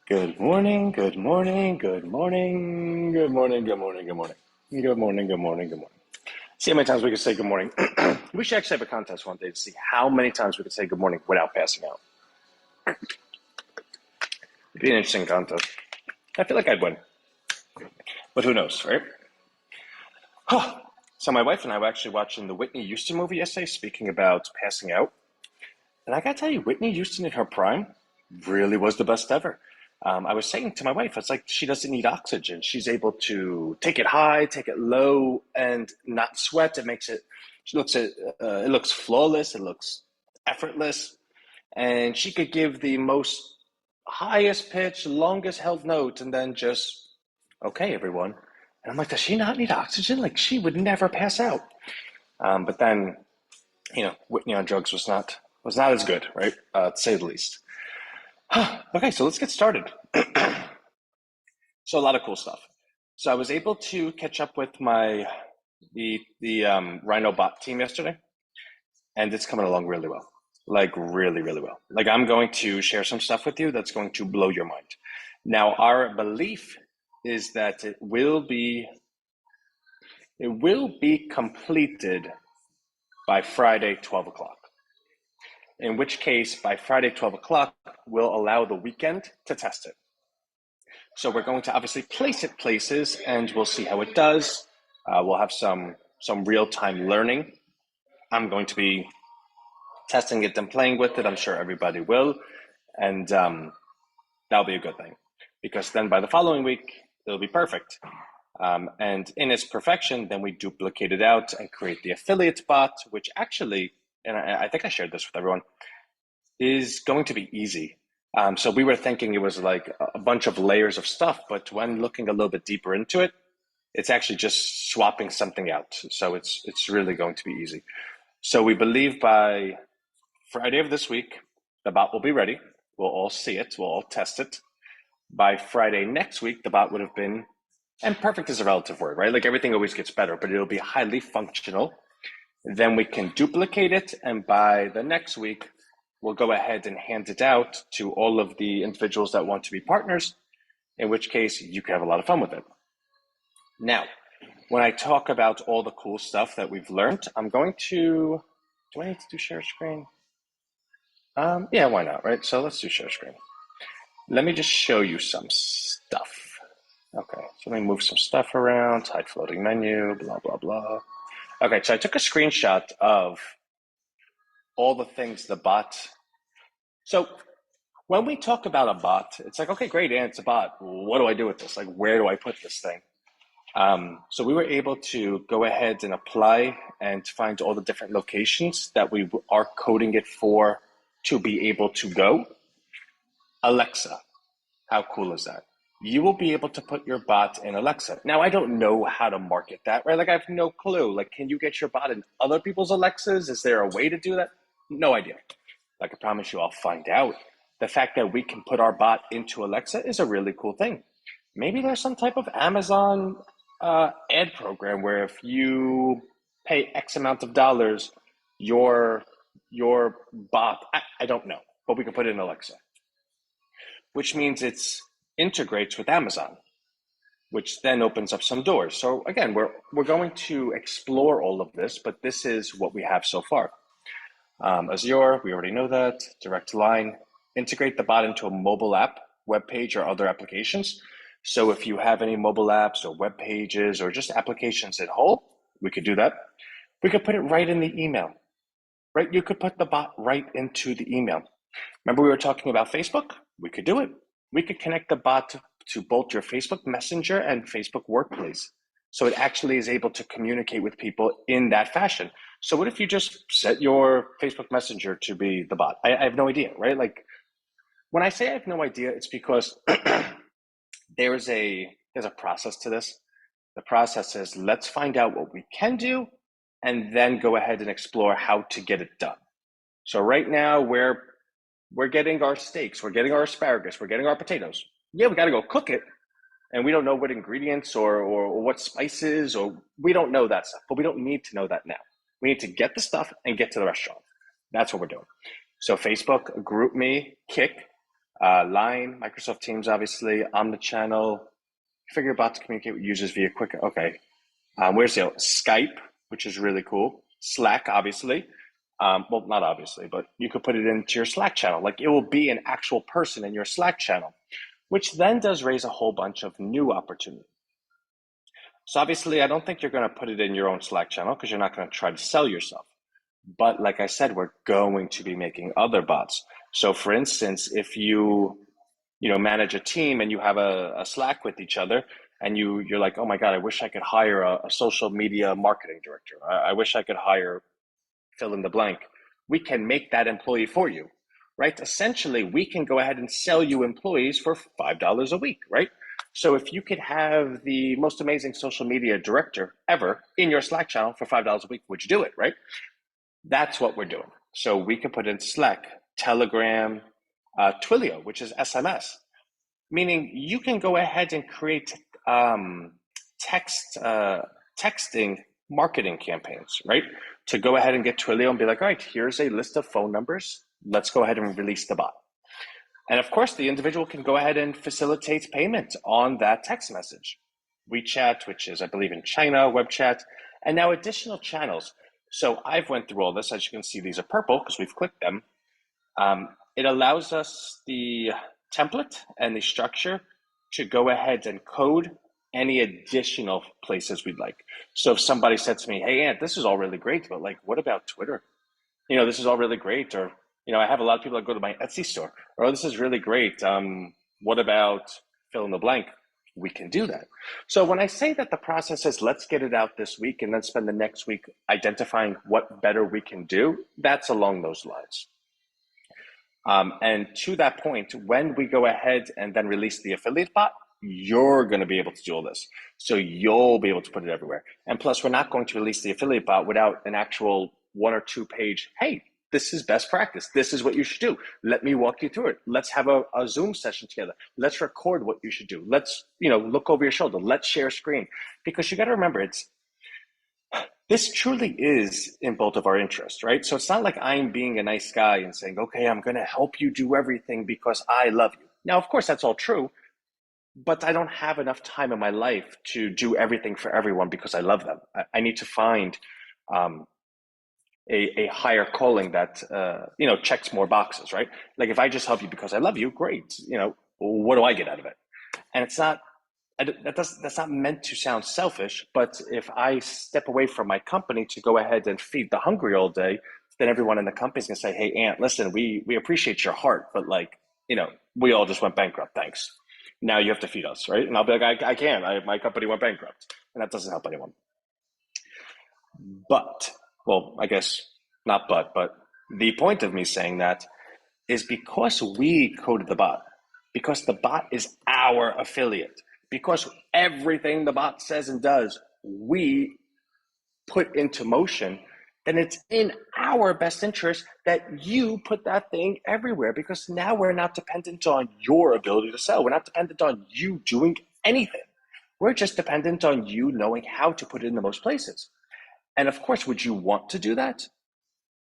Good morning, good morning, good morning, good morning, good morning, good morning. Good morning, good morning, good morning. See how many times we can say good morning. We should actually have a contest one day to see how many times we can say good morning without passing out. It'd be an interesting contest. I feel like I'd win, but who knows, right? So my wife and I were actually watching the Whitney Houston movie yesterday, speaking about passing out. And I gotta tell you, Whitney Houston in her prime really was the best ever. I was saying to my wife, it's like she doesn't need oxygen. She's able to take it high, take it low, and not sweat. It makes it. She looks at. It looks flawless. It looks effortless, and she could give the most highest pitch, longest held note, and then just okay, everyone. And I'm like, does she not need oxygen? Like she would never pass out. But then Whitney on drugs was not as good, right? To say the least. Okay, so let's get started. So a lot of cool stuff. So I was able to catch up with the Rhino bot team yesterday, and it's coming along really well. Like really, really well. Like I'm going to share some stuff with you that's going to blow your mind. Now, our belief is that it will be completed by Friday, 12 o'clock. In which case, by Friday, 12 o'clock, we'll allow the weekend to test it. So we're going to obviously place it places and we'll see how it does. We'll have some real-time learning. I'm going to be testing it and playing with it. I'm sure everybody will. And that'll be a good thing because then by the following week, it'll be perfect. And in its perfection, then we duplicate it out and create the affiliate bot, which actually, and I think I shared this with everyone, is going to be easy. So we were thinking it was like a bunch of layers of stuff, but when looking a little bit deeper into it, it's actually just swapping something out. So it's really going to be easy. So we believe by Friday of this week, the bot will be ready. We'll all see it. We'll all test it. By Friday next week, the bot would have been, and perfect is a relative word, right? Like everything always gets better, but it'll be highly functional. Then we can duplicate it, and by the next week, we'll go ahead and hand it out to all of the individuals that want to be partners, in which case you can have a lot of fun with it. Now, when I talk about all the cool stuff that we've learned, I'm going to, do I need to do share screen? Yeah, why not, right? So let's do share screen. Let me just show you some stuff. Okay, so let me move some stuff around, hide floating menu, blah, blah, blah. Okay, so I took a screenshot of all the things the bot. So when we talk about a bot, it's like, okay, great, and it's a bot. What do I do with this? Like, where do I put this thing? So we were able to go ahead and apply and find all the different locations that we are coding it for to be able to go. Alexa, how cool is that? You will be able to put your bot in Alexa. Now, I don't know how to market that, right? Like, I have no clue. Like, can you get your bot in other people's Alexas? Is there a way to do that? No idea. I can promise you I'll find out. The fact that we can put our bot into Alexa is a really cool thing. Maybe there's some type of Amazon ad program where if you pay X amount of dollars, your bot, I don't know, but we can put it in Alexa, which means it's integrates with Amazon, which then opens up some doors. So again, we're going to explore all of this, but this is what we have so far. Azure, we already know that. Direct line, integrate the bot into a mobile app, web page, or other applications. So if you have any mobile apps or web pages or just applications at whole, we could do that. We could put it right in the email, right? You could put the bot right into the email. Remember we were talking about Facebook? We could do it. We could connect the bot to both your Facebook Messenger and Facebook Workplace. So it actually is able to communicate with people in that fashion. So what if you just set your Facebook Messenger to be the bot? I have no idea, right? Like when I say I have no idea, it's because there's a process to this. The process is let's find out what we can do and then go ahead and explore how to get it done. So right now we're getting our steaks, we're getting our asparagus, we're getting our potatoes. Yeah, we got to go cook it. And we don't know what ingredients or what spices, or we don't know that stuff, but we don't need to know that now. We need to get the stuff and get to the restaurant. That's what we're doing. So Facebook, GroupMe, Kik, Line, Microsoft Teams, obviously, Omnichannel. Figure bot to communicate with users via quick. Okay. Where's the Skype, which is really cool. Slack, obviously. Well, not obviously, but you could put it into your Slack channel. Like it will be an actual person in your Slack channel, which then does raise a whole bunch of new opportunities. So obviously, I don't think you're going to put it in your own Slack channel because you're not going to try to sell yourself. But like I said, we're going to be making other bots. So for instance, if you manage a team and you have a Slack with each other and you're like, oh my God, I wish I could hire a social media marketing director. I wish I could hire fill in the blank. We can make that employee for you, right? Essentially, we can go ahead and sell you employees for $5 a week, right? So if you could have the most amazing social media director ever in your Slack channel for $5 a week, would you do it, right? That's what we're doing. So we can put in Slack, Telegram, Twilio, which is SMS, meaning you can go ahead and create texting marketing campaigns, right? To go ahead and get Twilio and be like, all right, here's a list of phone numbers. Let's go ahead and release the bot. And of course, the individual can go ahead and facilitate payment on that text message. WeChat, which is, I believe, in China, web chat, and now additional channels. So I've went through all this. As you can see, these are purple because we've clicked them. It allows us the template and the structure to go ahead and code any additional places we'd like. So if somebody said to me, hey, Ant, this is all really great, but like, what about Twitter? This is all really great. Or, I have a lot of people that go to my Etsy store. Or, this is really great. What about fill in the blank? We can do that. So when I say that the process is let's get it out this week and then spend the next week identifying what better we can do, that's along those lines. And to that point, when we go ahead and then release the affiliate bot, you're going to be able to do all this. So you'll be able to put it everywhere. And plus, we're not going to release the affiliate bot without an actual 1 or 2 page, hey, this is best practice. This is what you should do. Let me walk you through it. Let's have a Zoom session together. Let's record what you should do. Let's, look over your shoulder. Let's share screen. Because you got to remember, this truly is in both of our interests, right? So it's not like I'm being a nice guy and saying, okay, I'm going to help you do everything because I love you. Now, of course, that's all true, but I don't have enough time in my life to do everything for everyone because I love them. I need to find a higher calling that, checks more boxes, right? Like if I just help you because I love you, great. What do I get out of it? And it's not, that's not meant to sound selfish, but if I step away from my company to go ahead and feed the hungry all day, then everyone in the company is going to say, hey, Ant, listen, we appreciate your heart, but we all just went bankrupt. Thanks. Now you have to feed us, right? And I'll be like, I can't. My company went bankrupt. And that doesn't help anyone. But, well, I guess not but the point of me saying that is because we coded the bot, because the bot is our affiliate, because everything the bot says and does, we put into motion, then it's in our best interest that you put that thing everywhere, because now we're not dependent on your ability to sell. We're not dependent on you doing anything. We're just dependent on you knowing how to put it in the most places. And of course, would you want to do that?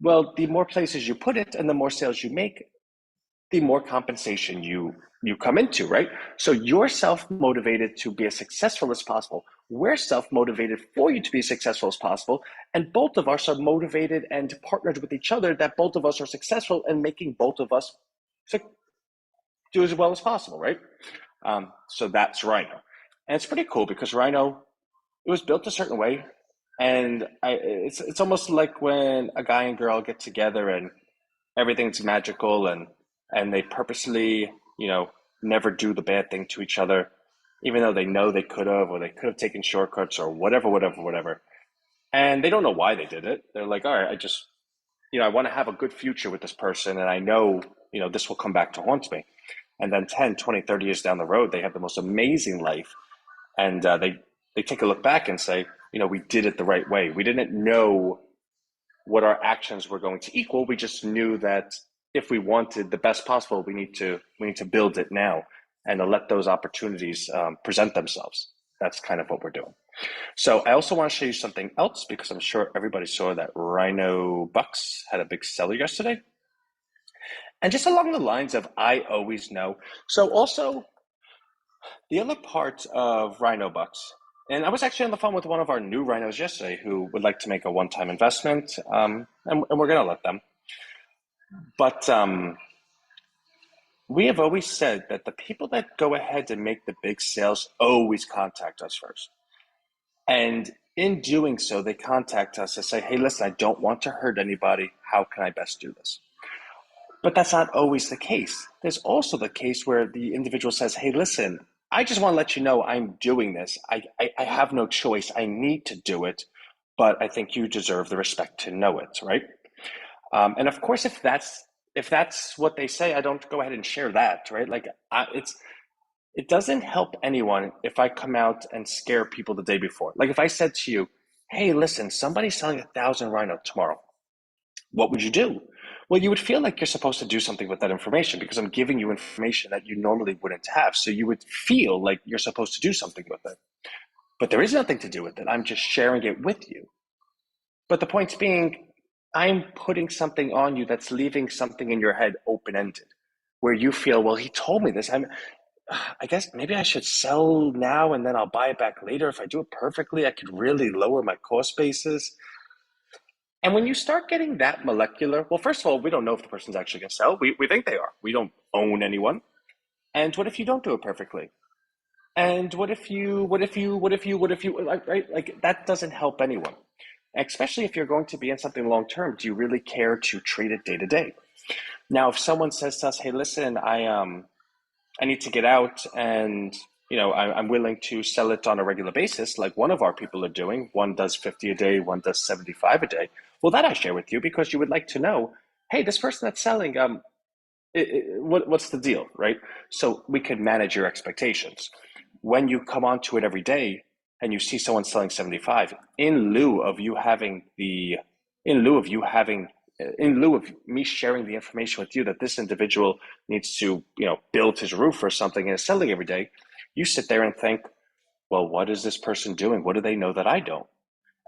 Well, the more places you put it and the more sales you make, the more compensation you come into, right? So you're self-motivated to be as successful as possible. We're self-motivated for you to be as successful as possible. And both of us are motivated and partnered with each other that both of us are successful in making both of us do as well as possible, right? So that's Rhino. And it's pretty cool because Rhino, it was built a certain way. And it's almost like when a guy and girl get together and everything's magical and they purposely, never do the bad thing to each other, even though they know they could have, or they could have taken shortcuts or whatever. And they don't know why they did it. They're like, all right, I just, I want to have a good future with this person. And I know, this will come back to haunt me. And then 10, 20, 30 years down the road, they have the most amazing life. And they take a look back and say, we did it the right way. We didn't know what our actions were going to equal. We just knew that if we wanted the best possible, we need to build it now and to let those opportunities present themselves. That's kind of what we're doing. So I also want to show you something else, because I'm sure everybody saw that Rhino Bucks had a big seller yesterday. And just along the lines of I always know. So also the other part of Rhino Bucks, and I was actually on the phone with one of our new rhinos yesterday who would like to make a one-time investment, and we're going to let them. But we have always said that the people that go ahead and make the big sales always contact us first. And in doing so, they contact us and say, hey, listen, I don't want to hurt anybody. How can I best do this? But that's not always the case. There's also the case where the individual says, hey, listen, I just want to let you know I'm doing this. I have no choice. I need to do it, but I think you deserve the respect to know it, right? And of course, if that's what they say, I don't go ahead and share that, right? Like it doesn't help anyone if I come out and scare people the day before. Like if I said to you, hey, listen, somebody's selling 1,000 Rhino tomorrow, what would you do? Well, you would feel like you're supposed to do something with that information because I'm giving you information that you normally wouldn't have. So you would feel like you're supposed to do something with it. But there is nothing to do with it. I'm just sharing it with you. But the point being, I'm putting something on you that's leaving something in your head open ended, where you feel, well, he told me this. I guess maybe I should sell now and then I'll buy it back later. If I do it perfectly, I could really lower my cost basis. And when you start getting that molecular, well, first of all, we don't know if the person's actually going to sell. We think they are. We don't own anyone. And what if you don't do it perfectly? And what if you, like, right? Like that doesn't help anyone. Especially if you're going to be in something long term, do you really care to treat it day to day? Now, if someone says to us, "Hey, listen, I need to get out, and I'm willing to sell it on a regular basis," like one of our people are doing. One does 50 a day, one does 75 a day. Well, that I share with you because you would like to know, hey, this person that's selling, what's the deal, right? So we can manage your expectations. When you come onto it every day and you see someone selling 75, in lieu of you having, in lieu of me sharing the information with you that this individual needs to, build his roof or something and is selling every day, you sit there and think, well, what is this person doing? What do they know that I don't?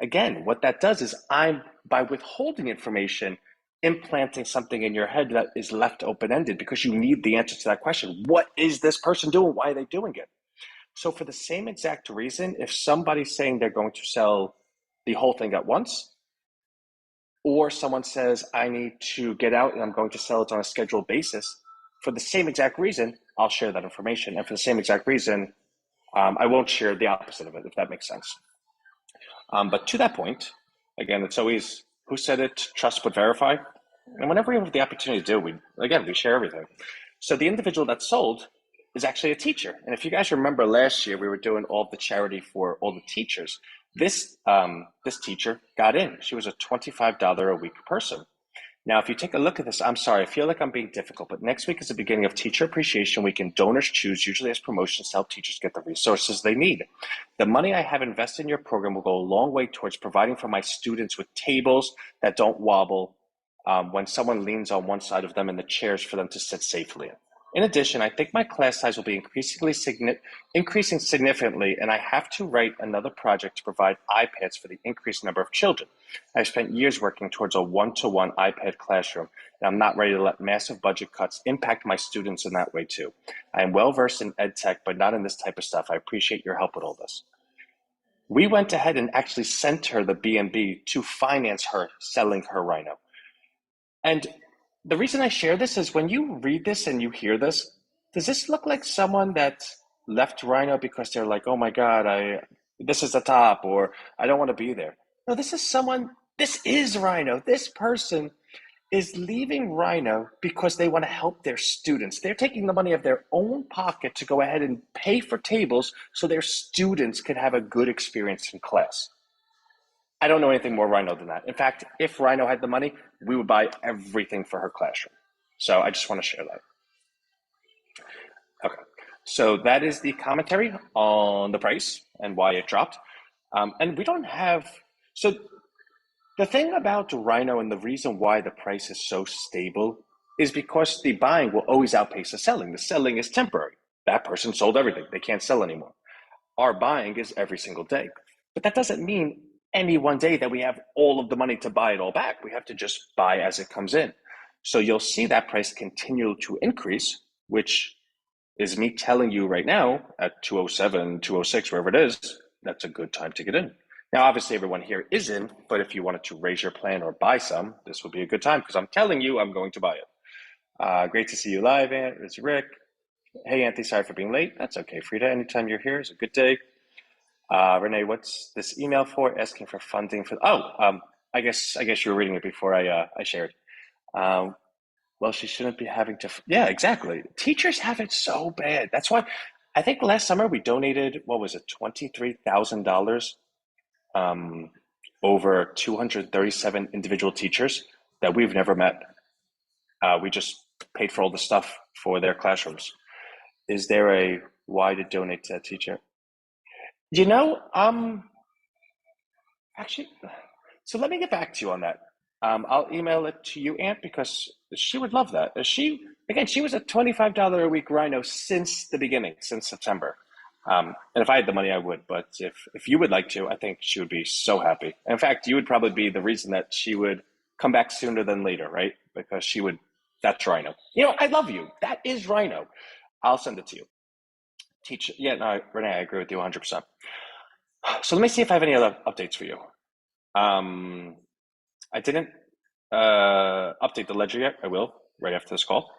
Again, what that does is by withholding information, implanting something in your head that is left open ended because you need the answer to that question. What is this person doing? Why are they doing it? So, for the same exact reason, if somebody's saying they're going to sell the whole thing at once, or someone says, I need to get out and I'm going to sell it on a scheduled basis, for the same exact reason, I'll share that information. And for the same exact reason, I won't share the opposite of it, if that makes sense. But to that point, again, it's always who said it, trust but verify. And whenever we have the opportunity to do, we share everything. So the individual that sold is actually a teacher. And if you guys remember last year, we were doing all the charity for all the teachers. This teacher got in. She was a $25 a week person. Now, if you take a look at this, I'm sorry, I feel like I'm being difficult, but next week is the beginning of Teacher Appreciation Week, and donors choose, usually as promotions, to help teachers get the resources they need. The money I have invested in your program will go a long way towards providing for my students with tables that don't wobble when someone leans on one side of them and the chairs for them to sit safely in. In addition, I think my class size will be increasing significantly, and I have to write another project to provide iPads for the increased number of children. I've spent years working towards a one-to-one iPad classroom, and I'm not ready to let massive budget cuts impact my students in that way too. I am well versed in ed tech, but not in this type of stuff. I appreciate your help with all this. We went ahead and actually sent her the B&B to finance her selling her Rhino. And the reason I share this is when you read this and you hear this, does this look like someone that left Rhino because they're like, oh my God, this is the top, or I don't want to be there? No, this is Rhino. This person is leaving Rhino because they want to help their students. They're taking the money of their own pocket to go ahead and pay for tables so their students can have a good experience in class. I don't know anything more Rhino than that. In fact, if Rhino had the money, we would buy everything for her classroom. So I just want to share that. Okay. So that is the commentary on the price and why it dropped. And we don't have, so the thing about Rhino and the reason why the price is so stable is because the buying will always outpace the selling. The selling is temporary. That person sold everything. They can't sell anymore. Our buying is every single day. But that doesn't mean any one day that we have all of the money to buy it all back. We have to just buy as it comes in. So you'll see that price continue to increase, which is me telling you right now at 207, 206, wherever it is, that's a good time to get in. Now, obviously, everyone here is in, but if you wanted to raise your plan or buy some, this would be a good time because I'm telling you I'm going to buy it. Great to see you live, Ant. It's Rick. Hey, Anthony, sorry for being late. That's okay, Frida. Anytime you're here is a good day. Renee, what's this email for? Asking for funding for. I guess you were reading it before I shared. Well, she shouldn't be having to. Yeah, exactly. Teachers have it so bad. That's why I think last summer we donated, what was it, $23,000 over 237 individual teachers that we've never met. We just paid for all the stuff for their classrooms. Is there a why to donate to that teacher? You know, actually, so let me get back to you on that. I'll email it to you, Ant, because she would love that. She was a $25 a week Rhino since the beginning, since September. And if I had the money, I would. But if you would like to, I think she would be so happy. In fact, you would probably be the reason that she would come back sooner than later, right? Because that's Rhino. You know, I love you. That is Rhino. I'll send it to you. Yeah, no, Renee, I agree with you 100%. So let me see if I have any other updates for you. I didn't update the ledger yet. I will right after this call.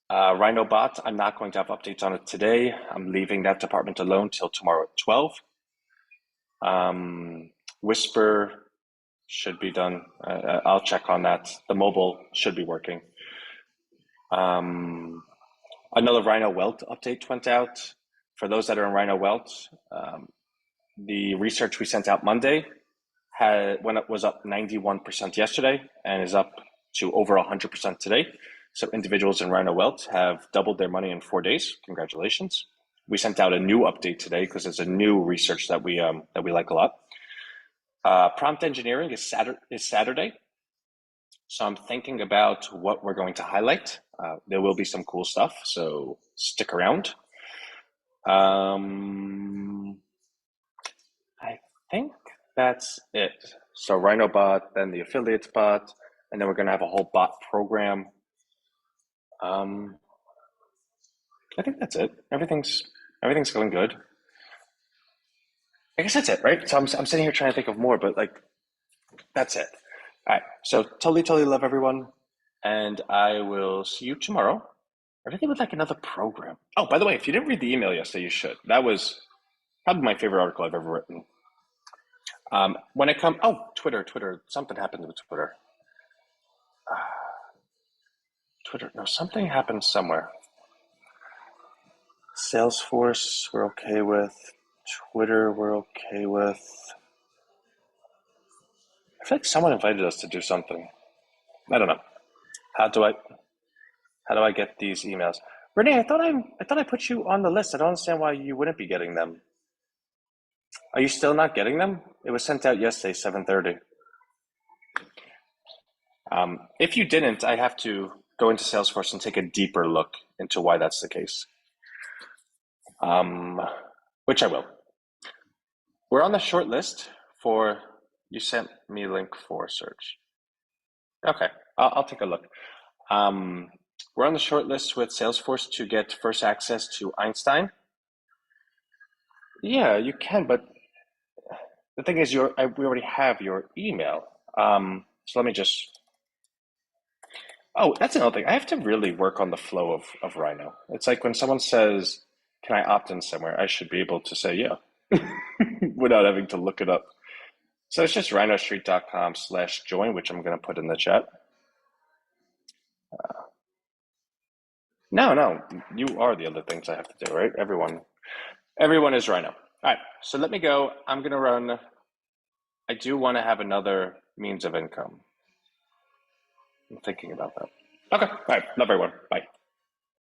Rhino bot, I'm not going to have updates on it today. I'm leaving that department alone till tomorrow at 12. Whisper should be done. I'll check on that. The mobile should be working. Another Rhino Welt update went out. For those that are in Rhino Welt, the research we sent out Monday was up 91% yesterday and is up to over 100% today. So individuals in Rhino Welt have doubled their money in 4 days. Congratulations. We sent out a new update today because it's a new research that we like a lot. Prompt engineering is Saturday. So I'm thinking about what we're going to highlight. There will be some cool stuff, so stick around. I think that's it. So Rhino bot, then the affiliates bot, and then we're going to have a whole bot program. I think that's it. Everything's going good. I guess that's it, right? So I'm sitting here trying to think of more, but like, that's it. All right. So totally love everyone, and I will see you tomorrow. Everything with like another program. Oh, by the way, if you didn't read the email yesterday, you should. That was probably my favorite article I've ever written. Twitter. Something happened with Twitter. Something happened somewhere. Salesforce, we're okay with. Twitter, we're okay with. I feel like someone invited us to do something. I don't know. How do I get these emails? Renee, I thought I put you on the list. I don't understand why you wouldn't be getting them. Are you still not getting them? It was sent out yesterday, 7:30. If you didn't, I have to go into Salesforce and take a deeper look into why that's the case. Which I will. We're on the short list for, you sent me a link for search. Okay, I'll take a look. We're on the short list with Salesforce to get first access to Einstein. Yeah, you can, but the thing is, we already have your email. So let me just. Oh, that's another thing. I have to really work on the flow of Rhino. It's like when someone says, "Can I opt in somewhere?" I should be able to say yeah, without having to look it up. So it's just rhinostreet.com/join, which I'm going to put in the chat. No, you are the other things I have to do, right? Everyone is Rhino. All right, so let me go. I'm going to run. I do want to have another means of income. I'm thinking about that. Okay, all right. Love everyone. Bye.